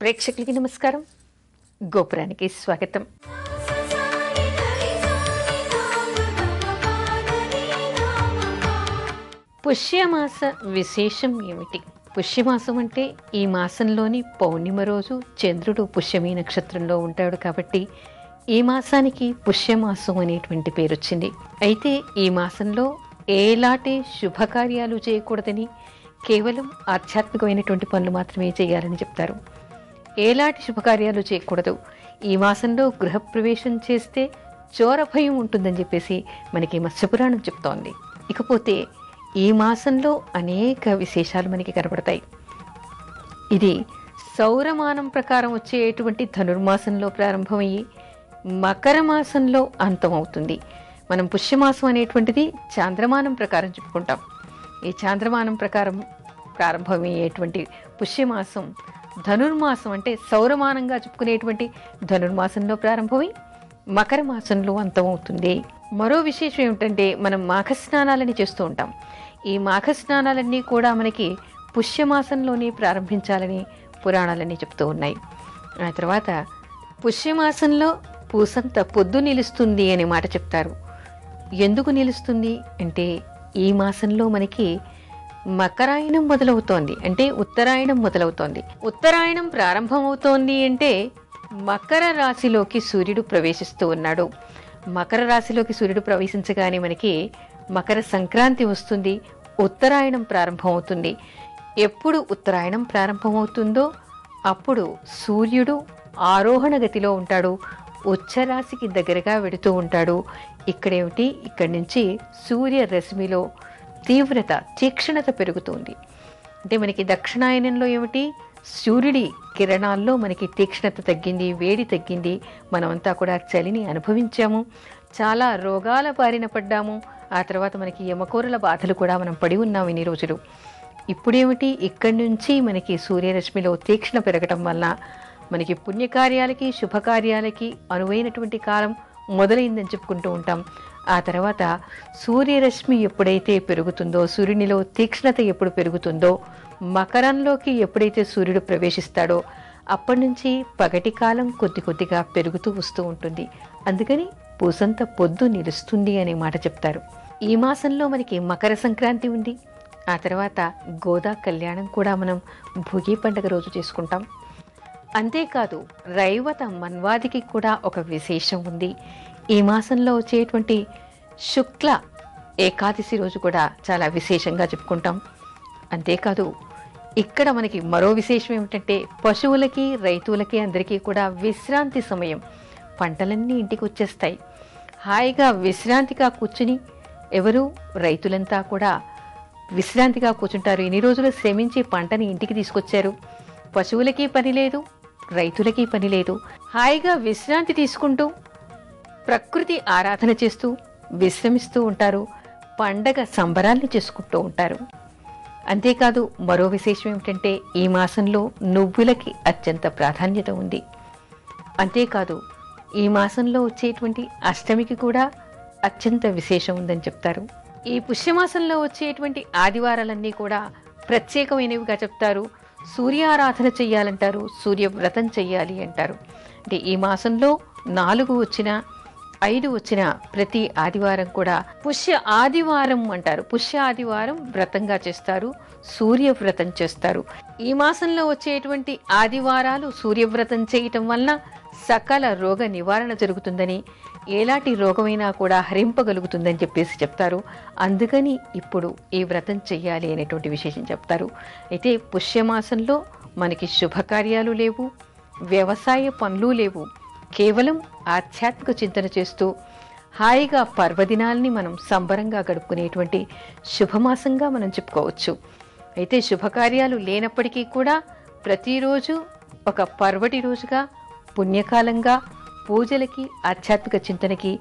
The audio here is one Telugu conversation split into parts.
ప్రేక్షకులకి నమస్కారం. గోపురానికి స్వాగతం. పుష్యమాస విశేషం ఏమిటి? పుష్యమాసం అంటే ఈ మాసంలోని పౌర్ణిమ రోజు చంద్రుడు పుష్యమీ నక్షత్రంలో ఉంటాడు కాబట్టి ఈ మాసానికి పుష్యమాసం అనేటువంటి పేరు వచ్చింది. అయితే ఈ మాసంలో ఎలాంటి శుభకార్యాలు చేయకూడదని, కేవలం ఆధ్యాత్మికమైనటువంటి పనులు మాత్రమే చేయాలని చెప్తారు. ఎలాంటి శుభకార్యాలు చేయకూడదు. ఈ మాసంలో గృహప్రవేశం చేస్తే చోర భయం ఉంటుందని చెప్పేసి మనకి మత్స్యపురాణం చెప్తోంది. ఇకపోతే ఈ మాసంలో అనేక విశేషాలు మనకి కనబడతాయి. ఇది సౌరమానం ప్రకారం వచ్చేటువంటి ధనుర్మాసంలో ప్రారంభమయ్యి మకర మాసంలో అంతమవుతుంది. మనం పుష్యమాసం అనేటువంటిది చాంద్రమానం ప్రకారం చెప్పుకుంటాం. ఈ చాంద్రమానం ప్రకారం ప్రారంభమయ్యేటువంటి పుష్యమాసం ధనుర్మాసం అంటే సౌరమానంగా చెప్పుకునేటువంటి ధనుర్మాసంలో ప్రారంభమై మకర మాసంలో అంతమవుతుంది. మరో విశేషం ఏమిటంటే మనం మాఘస్నానాలని చేస్తూ ఉంటాం. ఈ మాఘస్నానాలన్నీ కూడా మనకి పుష్యమాసంలోనే ప్రారంభించాలని పురాణాలన్నీ చెప్తూ ఉన్నాయి. ఆ తర్వాత పుష్యమాసంలో పూసంత పొద్దు నిలుస్తుంది అనే మాట చెప్తారు. ఎందుకు నిలుస్తుంది అంటే ఈ మాసంలో మనకి మకరాయణం మొదలవుతోంది, అంటే ఉత్తరాయణం మొదలవుతోంది. ఉత్తరాయణం ప్రారంభమవుతోంది అంటే మకర రాశిలోకి సూర్యుడు ప్రవేశిస్తూ ఉన్నాడు. మకర రాశిలోకి సూర్యుడు ప్రవేశించగానే మనకి మకర సంక్రాంతి వస్తుంది, ఉత్తరాయణం ప్రారంభమవుతుంది. ఎప్పుడు ఉత్తరాయణం ప్రారంభమవుతుందో అప్పుడు సూర్యుడు ఆరోహణ గతిలో ఉంటాడు, ఉచ్చరాశికి దగ్గరగా వెడుతూ ఉంటాడు. ఇక్కడేమిటి, ఇక్కడి నుంచి సూర్య రశ్మిలో తీవ్రత, తీక్షణత పెరుగుతుంది. అంటే మనకి దక్షిణాయనంలో ఏమిటి, సూర్యుడి కిరణాల్లో మనకి తీక్షణత తగ్గింది, వేడి తగ్గింది. మనమంతా కూడా చలిని అనుభవించాము, చాలా రోగాల బారిన పడ్డాము. ఆ తర్వాత మనకి యమకోరల బాధలు కూడా మనం పడి ఉన్నాం ఇన్ని రోజులు. ఇప్పుడేమిటి, ఇక్కడి నుంచి మనకి సూర్యరశ్మిలో తీక్షణ పెరగటం వల్ల మనకి పుణ్యకార్యాలకి, శుభకార్యాలకి అనువైనటువంటి కాలం మొదలైందని చెప్పుకుంటూ ఉంటాం. ఆ తర్వాత సూర్యరశ్మి ఎప్పుడైతే పెరుగుతుందో, సూర్యునిలో తీక్ష్ణత ఎప్పుడు పెరుగుతుందో, మకరంలోకి ఎప్పుడైతే సూర్యుడు ప్రవేశిస్తాడో అప్పటి నుంచి పగటి కాలం కొద్ది కొద్దిగా పెరుగుతూ వస్తూ ఉంటుంది. అందుకని పూసంత పొద్దు నిలుస్తుంది అనే మాట చెప్తారు. ఈ మాసంలో మనకి మకర సంక్రాంతి ఉంది. ఆ తర్వాత గోదా కళ్యాణం కూడా మనం భోగి పండుగ రోజు చేసుకుంటాం. అంతేకాదు రైవత మన్వాదికి కూడా ఒక విశేషం ఉంది. ఈ మాసంలో వచ్చేటువంటి శుక్ల ఏకాదశి రోజు కూడా చాలా విశేషంగా చెప్పుకుంటాం. అంతేకాదు ఇక్కడ మనకి మరో విశేషం ఏమిటంటే పశువులకి, రైతులకి అందరికీ కూడా విశ్రాంతి సమయం. పంటలన్నీ ఇంటికి వచ్చేస్తాయి. హాయిగా విశ్రాంతిగా కూర్చుని ఎవరు, రైతులంతా కూడా విశ్రాంతిగా కూర్చుంటారు. ఇన్ని రోజులు శ్రమించి పంటని ఇంటికి తీసుకొచ్చారు. పశువులకి పని లేదు, రైతులకి పని లేదు. హాయిగా విశ్రాంతి తీసుకుంటూ ప్రకృతి ఆరాధన చేస్తూ విశ్రమిస్తూ ఉంటారు. పండగ సంబరాల్ని చేసుకుంటూ ఉంటారు. అంతేకాదు మరో విశేషం ఏమిటంటే ఈ మాసంలో నువ్వులకి అత్యంత ప్రాధాన్యత ఉంది. అంతేకాదు ఈ మాసంలో వచ్చేటువంటి అష్టమికి కూడా అత్యంత విశేషం ఉందని చెప్తారు. ఈ పుష్యమాసంలో వచ్చేటువంటి ఆదివారాలన్నీ కూడా ప్రత్యేకమైనవిగా చెప్తారు. సూర్యారాధన చెయ్యాలంటారు, సూర్యవ్రతం చెయ్యాలి అంటారు. అంటే ఈ మాసంలో 4 వచ్చినా 5 వచ్చిన ప్రతి ఆదివారం కూడా పుష్య ఆదివారం అంటారు. పుష్య ఆదివారం వ్రతంగా చేస్తారు, సూర్యవ్రతం చేస్తారు. ఈ మాసంలో వచ్చేటువంటి ఆదివారాలు సూర్యవ్రతం చేయటం వలన సకల రోగ నివారణ జరుగుతుందని, ఎలాంటి రోగమైనా కూడా హరింపగలుగుతుందని చెప్పేసి చెప్తారు. అందుకని ఇప్పుడు ఈ వ్రతం చెయ్యాలి అనేటువంటి విశేషం చెప్తారు. అయితే పుష్యమాసంలో మనకి శుభకార్యాలు లేవు, వ్యవసాయ పనులు లేవు. కేవలం ఆధ్యాత్మిక చింతన చేస్తూ హాయిగా పర్వదినాల్ని మనం సంబరంగా గడుపుకునేటువంటి శుభమాసంగా మనం చెప్పుకోవచ్చు. అయితే శుభకార్యాలు లేనప్పటికీ కూడా ప్రతిరోజు ఒక పర్వటి రోజుగా, పుణ్యకాలంగా, పూజలకి, ఆధ్యాత్మిక చింతనకి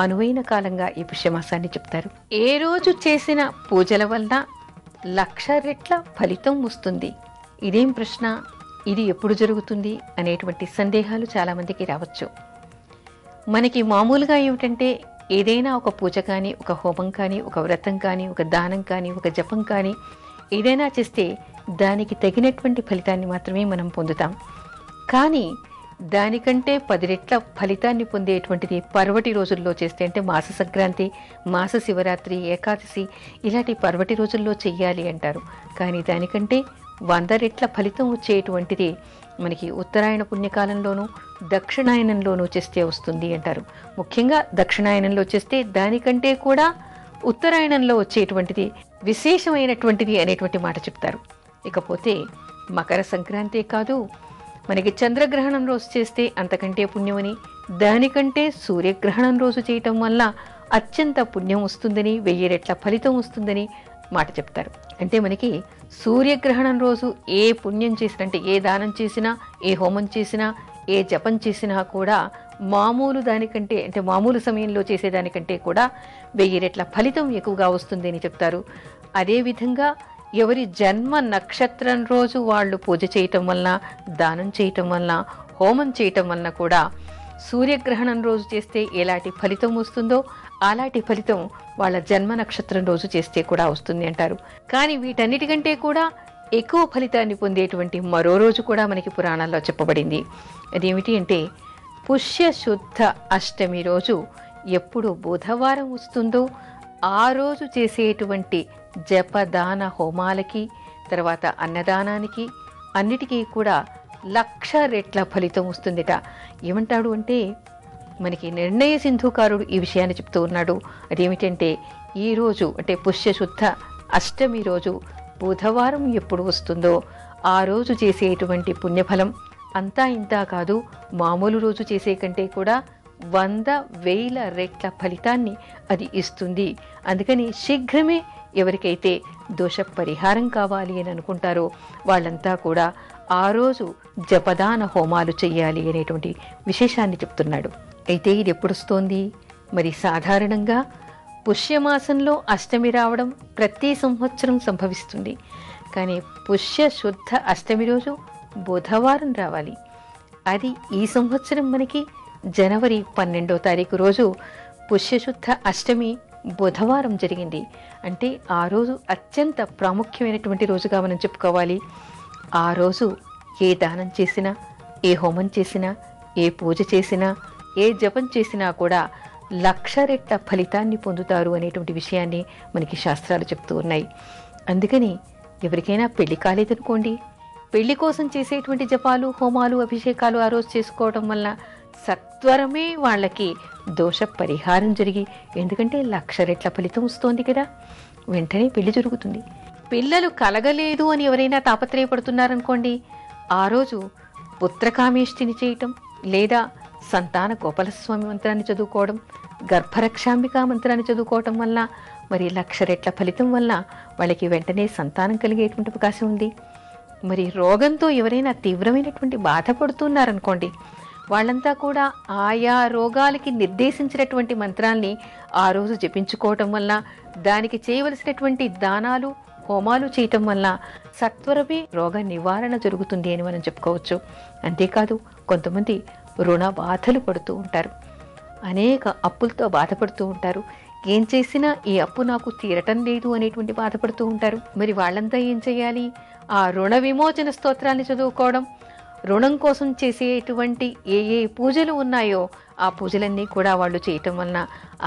అనువైన కాలంగా ఈ పుష్యమాసాన్ని చెప్తారు. ఏ రోజు చేసిన పూజల వల్ల 1,00,000 రెట్ల ఫలితం వస్తుంది. ఇదేం ప్రశ్న, ఇది ఎప్పుడు జరుగుతుంది అనేటువంటి సందేహాలు చాలామందికి రావచ్చు. మనకి మామూలుగా ఏమిటంటే ఏదైనా ఒక పూజ కానీ, ఒక హోమం కానీ, ఒక వ్రతం కానీ, ఒక దానం కానీ, ఒక జపం కానీ ఏదైనా చేస్తే దానికి తగినటువంటి ఫలితాన్ని మాత్రమే మనం పొందుతాం. కానీ దానికంటే 10 రెట్ల ఫలితాన్ని పొందేటువంటిది పర్వటి రోజుల్లో చేస్తే, అంటే మాస సంక్రాంతి, మాస శివరాత్రి, ఏకాదశి ఇలాంటి పర్వటి రోజుల్లో చెయ్యాలి అంటారు. కానీ దానికంటే 100 రెట్ల ఫలితం వచ్చేటువంటిది మనకి ఉత్తరాయణ పుణ్యకాలంలోనూ దక్షిణాయనంలోనూ చేస్తే వస్తుంది అంటారు. ముఖ్యంగా దక్షిణాయనంలో చేస్తే దానికంటే కూడా ఉత్తరాయణంలో వచ్చేటువంటిది విశేషమైనటువంటిది అనేటువంటి మాట చెప్తారు. ఇకపోతే మకర సంక్రాంతే కాదు, మనకి చంద్రగ్రహణం రోజు చేస్తే అంతకంటే పుణ్యమని, దానికంటే సూర్యగ్రహణం రోజు చేయటం వల్ల అత్యంత పుణ్యం వస్తుందని, 1000 రెట్ల ఫలితం వస్తుందని మాట చెప్తారు. అంటే మనకి సూర్యగ్రహణం రోజు ఏ పుణ్యం చేసినా, అంటే ఏ దానం చేసినా, ఏ హోమం చేసినా, ఏ జపం చేసినా కూడా మామూలు దానికంటే, అంటే మామూలు సమయంలో చేసేదానికంటే కూడా 1000 రెట్ల ఫలితం ఎక్కువగా వస్తుంది అని చెప్తారు. అదేవిధంగా ఎవరి జన్మ నక్షత్రం రోజు వాళ్ళు పూజ చేయటం వలన, దానం చేయటం వలన, హోమం చేయటం వలన కూడా సూర్యగ్రహణం రోజు చేస్తే ఎలాంటి ఫలితం వస్తుందో అలాంటి ఫలితం వాళ్ళ జన్మ నక్షత్రం రోజు చేస్తే కూడా వస్తుంది అంటారు. కానీ వీటన్నిటికంటే కూడా ఎక్కువ ఫలితాన్ని పొందేటువంటి మరో రోజు కూడా మనకి పురాణాల్లో చెప్పబడింది. అదేమిటి అంటే పుష్యశుద్ధ అష్టమి రోజు ఎప్పుడు బుధవారం వస్తుందో ఆ రోజు చేసేటువంటి జపదాన హోమాలకి, తర్వాత అన్నదానానికి అన్నిటికీ కూడా 1,00,000 రెట్ల ఫలితం వస్తుందిట. ఏమంటాడు అంటే మనకి నిర్ణయ సింధుకారుడు ఈ విషయాన్ని చెప్తూ ఉన్నాడు. అదేమిటంటే ఈరోజు అంటే పుష్యశుద్ధ అష్టమి రోజు బుధవారం ఎప్పుడు వస్తుందో ఆ రోజు చేసేటువంటి పుణ్యఫలం అంతా ఇంతా కాదు, మామూలు రోజు చేసే కంటే కూడా 100,000 రెట్ల ఫలితాన్ని అది ఇస్తుంది. అందుకని శీఘ్రమే ఎవరికైతే దోష పరిహారం కావాలి అని అనుకుంటారో వాళ్ళంతా కూడా ఆ రోజు జపదాన హోమాలు చెయ్యాలి అనేటువంటి విశేషాన్ని చెప్తున్నాడు. అయితే ఇది ఎప్పుడు వస్తోంది? మరి సాధారణంగా పుష్యమాసంలో అష్టమి రావడం ప్రతి సంవత్సరం సంభవిస్తుంది. కానీ పుష్య శుద్ధ అష్టమి రోజు బుధవారం రావాలి. అది ఈ సంవత్సరం మనకి జనవరి 12వ తారీఖు రోజు పుష్యశుద్ధ అష్టమి బుధవారం జరిగింది. అంటే ఆ రోజు అత్యంత ప్రాముఖ్యమైనటువంటి రోజుగా మనం చెప్పుకోవాలి. ఆ రోజు ఏ దానం చేసినా, ఏ హోమం చేసినా, ఏ పూజ చేసినా, ఏ జపం చేసినా కూడా 1,00,000 రెట్ల ఫలితాన్ని పొందుతారు అనేటువంటి విషయాన్ని మనకి శాస్త్రాలు చెప్తూ ఉన్నాయి. అందుకని ఎవరికైనా పెళ్లి కాలేదనుకోండి, పెళ్లి కోసం చేసేటువంటి జపాలు, హోమాలు, అభిషేకాలు ఆ రోజు చేసుకోవడం వల్ల సత్వరమే వాళ్ళకి దోష పరిహారం జరిగి, ఎందుకంటే 1,00,000 రెట్ల ఫలితం వస్తోంది కదా, వెంటనే పెళ్లి జరుగుతుంది. పిల్లలు కలగలేదు అని ఎవరైనా తాపత్రయపడుతున్నారనుకోండి, ఆ రోజు పుత్రకామేష్టిని చేయటం, లేదా సంతాన గోపాలస్వామి మంత్రాన్ని చదువుకోవడం, గర్భరక్షాంబికా మంత్రాన్ని చదువుకోవటం వల్ల మరి 1,00,000 రెట్ల ఫలితం వల్ల వాళ్ళకి వెంటనే సంతానం కలిగేటువంటి అవకాశం ఉంది. మరి రోగంతో ఎవరైనా తీవ్రమైనటువంటి బాధపడుతున్నారనుకోండి, వాళ్ళంతా కూడా ఆయా రోగాలకి నిర్దేశించినటువంటి మంత్రాల్ని ఆ రోజు జపించుకోవటం వల్ల, దానికి చేయవలసినటువంటి దానాలు, హోమాలు చేయటం వల్ల సత్వరమే రోగ నివారణ జరుగుతుంది అని మనం చెప్పుకోవచ్చు. అంతేకాదు కొంతమంది రుణ బాధలు పడుతూ ఉంటారు, అనేక అప్పులతో బాధపడుతూ ఉంటారు. ఏం చేసినా ఈ అప్పు నాకు తీరటం లేదు అనేటువంటి బాధపడుతూ ఉంటారు. మరి వాళ్ళంతా ఏం చేయాలి? ఆ రుణ విమోచన స్తోత్రాన్ని చదువుకోవడం, రుణం కోసం చేసేటువంటి ఏ ఏ పూజలు ఉన్నాయో ఆ పూజలన్నీ కూడా వాళ్ళు చేయటం వలన,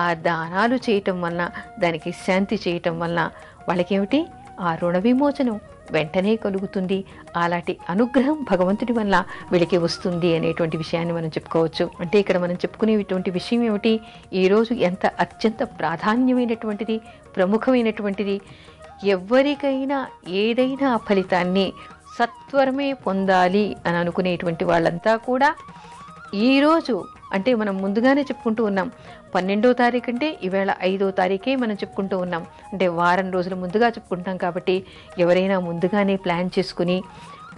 ఆ దానాలు చేయటం వలన, దానికి శాంతి చేయటం వలన వాళ్ళకేమిటి ఆ రుణ విమోచనం వెంటనే కలుగుతుంది. అలాంటి అనుగ్రహం భగవంతుడి వల్ల వీళ్ళకి వస్తుంది అనేటువంటి విషయాన్ని మనం చెప్పుకోవచ్చు. అంటే ఇక్కడ మనం చెప్పుకునేటువంటి విషయం ఏమిటి? ఈరోజు ఎంత అత్యంత ప్రాధాన్యమైనటువంటిది, ప్రముఖమైనటువంటిది. ఎవరికైనా ఏదైనా ఫలితాన్ని సత్వరమే పొందాలి అని అనుకునేటువంటి వాళ్ళంతా కూడా ఈరోజు, అంటే మనం ముందుగానే చెప్పుకుంటూ ఉన్నాం, 12వ తారీఖు అంటే ఈవేళ 5వ తారీఖే మనం చెప్పుకుంటూ ఉన్నాం. అంటే వారం రోజుల ముందుగా చెప్పుకుంటాం. కాబట్టి ఎవరైనా ముందుగానే ప్లాన్ చేసుకుని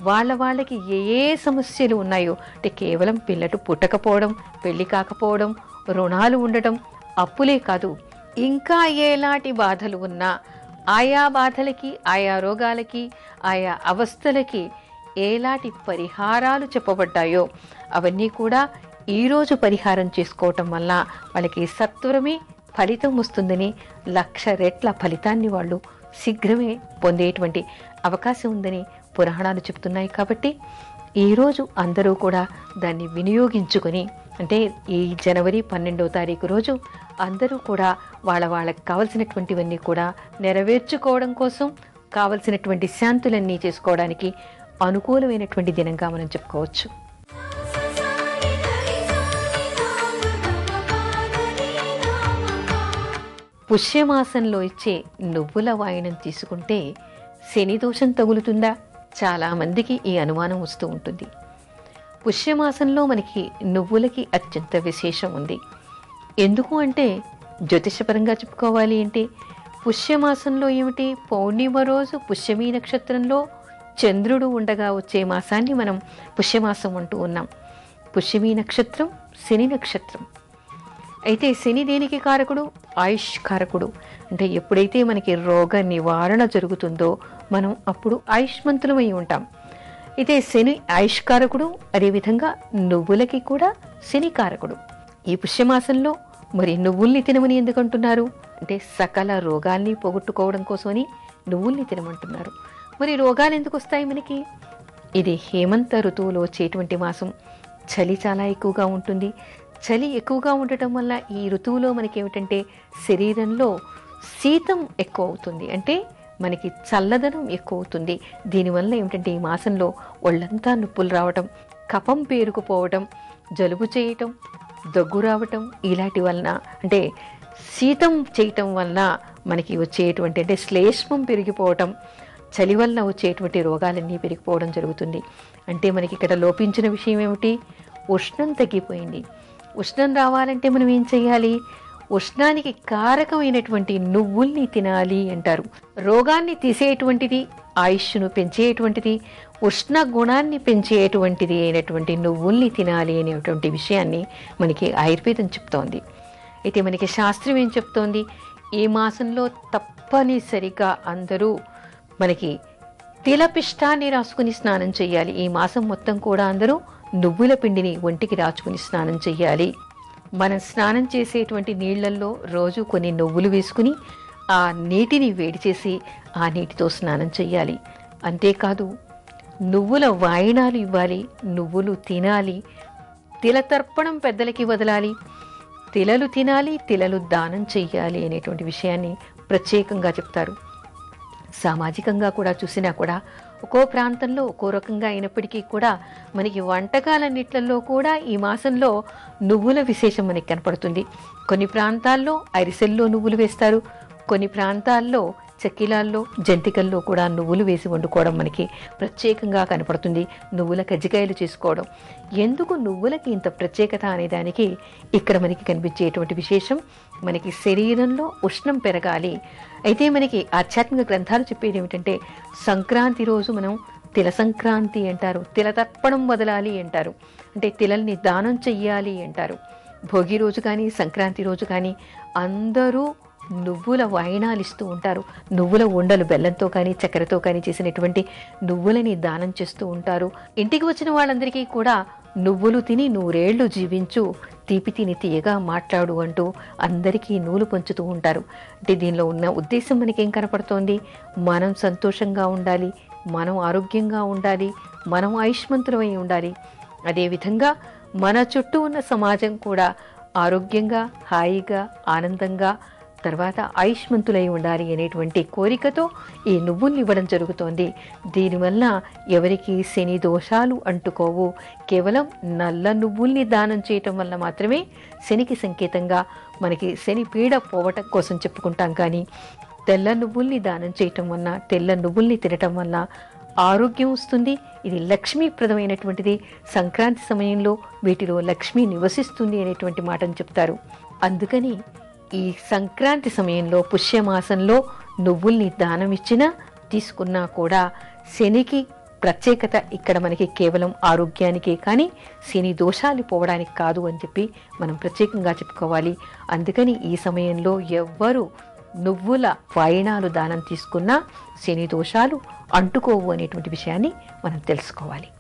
వాళ్ళకి ఏ ఏ సమస్యలు ఉన్నాయో, అంటే కేవలం పిల్లలు పుట్టకపోవడం, పెళ్లి కాకపోవడం, రుణాలు ఉండటం, అప్పులే కాదు, ఇంకా ఎలాంటి బాధలు ఉన్నా ఆయా బాధలకి, ఆయా రోగాలకి, ఆయా అవస్థలకి ఎలాంటి పరిహారాలు చెప్పబడ్డాయో అవన్నీ కూడా ఈరోజు పరిహారం చేసుకోవటం వల్ల వాళ్ళకి సత్వరమే ఫలితం వస్తుందని, 1,00,000 రెట్ల ఫలితాన్ని వాళ్ళు శీఘ్రమే పొందేటువంటి అవకాశం ఉందని పురాణాలు చెప్తున్నాయి. కాబట్టి ఈరోజు అందరూ కూడా దాన్ని వినియోగించుకొని, అంటే ఈ జనవరి 12వ తారీఖు రోజు అందరూ కూడా వాళ్ళకి కావలసినటువంటివన్నీ కూడా నెరవేర్చుకోవడం కోసం, కావలసినటువంటి శాంతులన్నీ చేసుకోవడానికి అనుకూలమైనటువంటి దినంగా మనం చెప్పుకోవచ్చు. పుష్యమాసంలో ఇచ్చే నువ్వుల వాయనం తీసుకుంటే శని దోషం తగులుతుందా? చాలామందికి ఈ అనుమానం వస్తూ ఉంటుంది. పుష్యమాసంలో మనకి నువ్వులకి అత్యంత విశేషం ఉంది. ఎందుకు అంటే జ్యోతిషపరంగా చెప్పుకోవాలి అంటే పుష్యమాసంలో ఏమిటి, పౌర్ణిమ రోజు పుష్యమీ నక్షత్రంలో చంద్రుడు ఉండగా వచ్చే మాసాన్ని మనం పుష్యమాసం అంటూ ఉన్నాం. పుష్యమీ నక్షత్రం శని నక్షత్రం. అయితే శని దేనికి కారకుడు? ఆయుష్ కారకుడు. అంటే ఎప్పుడైతే మనకి రోగ నివారణ జరుగుతుందో మనం అప్పుడు ఆయుష్మంతులమై ఉంటాం. అయితే శని ఆయుష్కారకుడు, అదేవిధంగా నువ్వులకి కూడా శని కారకుడు. ఈ పుష్యమాసంలో మరి నువ్వుల్ని తినమని ఎందుకంటున్నారు అంటే సకల రోగాల్ని పోగొట్టుకోవడం కోసమని నువ్వుల్ని తినమంటున్నారు. మరి రోగాలు ఎందుకు వస్తాయి మనకి? ఇది హేమంత ఋతువులో వచ్చేటువంటి మాసం. చలి చాలా ఎక్కువగా ఉంటుంది. చలి ఎక్కువగా ఉండటం వల్ల ఈ ఋతువులో మనకి ఏమిటంటే శరీరంలో శీతం ఎక్కువ అవుతుంది, అంటే మనకి చల్లదనం ఎక్కువ అవుతుంది. దీనివల్ల ఏమిటంటే ఈ మాసంలో ఒళ్ళంతా నొప్పులు రావటం, కఫం పేరుకుపోవటం, జలుబు చేయటం, దగ్గు రావటం, ఇలాంటి వలన అంటే శీతం చేయటం వల్ల మనకి వచ్చేటువంటి అంటే శ్లేష్మం పెరిగిపోవటం, చలి వల్ల వచ్చేటువంటి రోగాలన్నీ పెరిగిపోవడం జరుగుతుంది. అంటే మనకి ఇక్కడ లోపించిన విషయం ఏమిటి? ఉష్ణం తగ్గిపోయింది. ఉష్ణం రావాలంటే మనం ఏం చేయాలి? ఉష్ణానికి కారకమైనటువంటి నువ్వుల్ని తినాలి అంటారు. రోగాన్ని తీసేటువంటిది, ఆయుష్ను పెంచేటువంటిది, ఉష్ణ గుణాన్ని పెంచేటువంటిది అయినటువంటి నువ్వుల్ని తినాలి అనేటువంటి విషయాన్ని మనకి ఆయుర్వేదం చెప్తోంది. అయితే మనకి శాస్త్రం ఏం చెప్తోంది? ఈ మాసంలో తప్పనిసరిగా అందరూ మనకి తిలపిష్టాన్ని రాసుకుని స్నానం చేయాలి. ఈ మాసం మొత్తం కూడా అందరూ నువ్వుల పిండిని ఒంటికి రాచుకుని స్నానం చేయాలి. మనం స్నానం చేసేటువంటి నీళ్లల్లో రోజు కొన్ని నువ్వులు వేసుకుని ఆ నీటిని వేడి చేసి ఆ నీటితో స్నానం చేయాలి. అంతేకాదు నువ్వుల వాయినాలు ఇవ్వాలి, నువ్వులు తినాలి, తిలతర్పణం పెద్దలకి వదలాలి, తిలలు తినాలి, తిలలు దానం చెయ్యాలి అనేటువంటి విషయాన్ని ప్రత్యేకంగా చెప్తారు. సామాజికంగా కూడా చూసినా కూడా ఒక్కో ప్రాంతంలో ఒక్కో రకంగా అయినప్పటికీ కూడా మనకి వంటకాలన్నిట్లలో కూడా ఈ మాసంలో నువ్వుల విశేషం మనకి కనపడుతుంది. కొన్ని ప్రాంతాల్లో అరిసెల్లో నువ్వులు వేస్తారు, కొన్ని ప్రాంతాల్లో చెక్కిలాల్లో, జంతికల్లో కూడా నువ్వులు వేసి వండుకోవడం మనకి ప్రత్యేకంగా కనపడుతుంది. నువ్వుల కజ్జికాయలు చేసుకోవడం. ఎందుకు నువ్వులకి ఇంత ప్రత్యేకత అనేదానికి ఇక్కడ మనకి కనిపించేటువంటి విశేషం, మనకి శరీరంలో ఉష్ణం పెరగాలి. అయితే మనకి ఆధ్యాత్మిక గ్రంథాలు చెప్పేది ఏమిటంటే సంక్రాంతి రోజు మనం తిల సంక్రాంతి అంటారు, తిల తర్పణం వదలాలి అంటారు, అంటే తిలల్ని దానం చెయ్యాలి అంటారు. భోగి రోజు కానీ సంక్రాంతి రోజు కానీ అందరూ నువ్వుల వాయినాలు ఇస్తూ ఉంటారు. నువ్వుల ఉండలు బెల్లంతో కానీ చక్కెరతో కానీ చేసినటువంటి నువ్వులని దానం చేస్తూ ఉంటారు. ఇంటికి వచ్చిన వాళ్ళందరికీ కూడా నువ్వులు తిని నూరేళ్లు జీవించు, తీపి తిని తీయగా మాట్లాడు అంటూ అందరికీ నూలు పంచుతూ ఉంటారు. అంటే దీనిలో ఉన్న ఉద్దేశం మనకేం కనపడుతోంది? మనం సంతోషంగా ఉండాలి, మనం ఆరోగ్యంగా ఉండాలి, మనం ఆయుష్మంతులమై ఉండాలి. అదేవిధంగా మన చుట్టూ ఉన్న సమాజం కూడా ఆరోగ్యంగా, హాయిగా, ఆనందంగా, తర్వాత ఆయుష్మంతులై ఉండాలి అనేటువంటి కోరికతో ఈ నువ్వుల్ని ఇవ్వడం జరుగుతోంది. దీనివల్ల ఎవరికి శని దోషాలు అంటుకోవు. కేవలం నల్ల నువ్వుల్ని దానం చేయటం వల్ల మాత్రమే శనికి సంకేతంగా మనకి శని పీడ పోవటం కోసం చెప్పుకుంటాం. కానీ తెల్ల నువ్వుల్ని దానం చేయటం వల్ల, తెల్ల నువ్వుల్ని తినటం వల్ల ఆరోగ్యం వస్తుంది. ఇది లక్ష్మీప్రదమైనటువంటిది. సంక్రాంతి సమయంలో వీటిలో లక్ష్మి నివసిస్తుంది అనేటువంటి మాటను చెప్తారు. అందుకని ఈ సంక్రాంతి సమయంలో పుష్యమాసంలో నువ్వుల్ని దానం ఇచ్చినా తీసుకున్నా కూడా శనికి ప్రత్యేకత ఇక్కడ మనకి కేవలం ఆరోగ్యానికే కానీ శని దోషాలు పోవడానికి కాదు అని చెప్పి మనం ప్రత్యేకంగా చెప్పుకోవాలి. అందుకని ఈ సమయంలో ఎవ్వరూ నువ్వుల వాయినాలు దానం తీసుకున్నా శని దోషాలు అంటుకోవు అనేటువంటి విషయాన్ని మనం తెలుసుకోవాలి.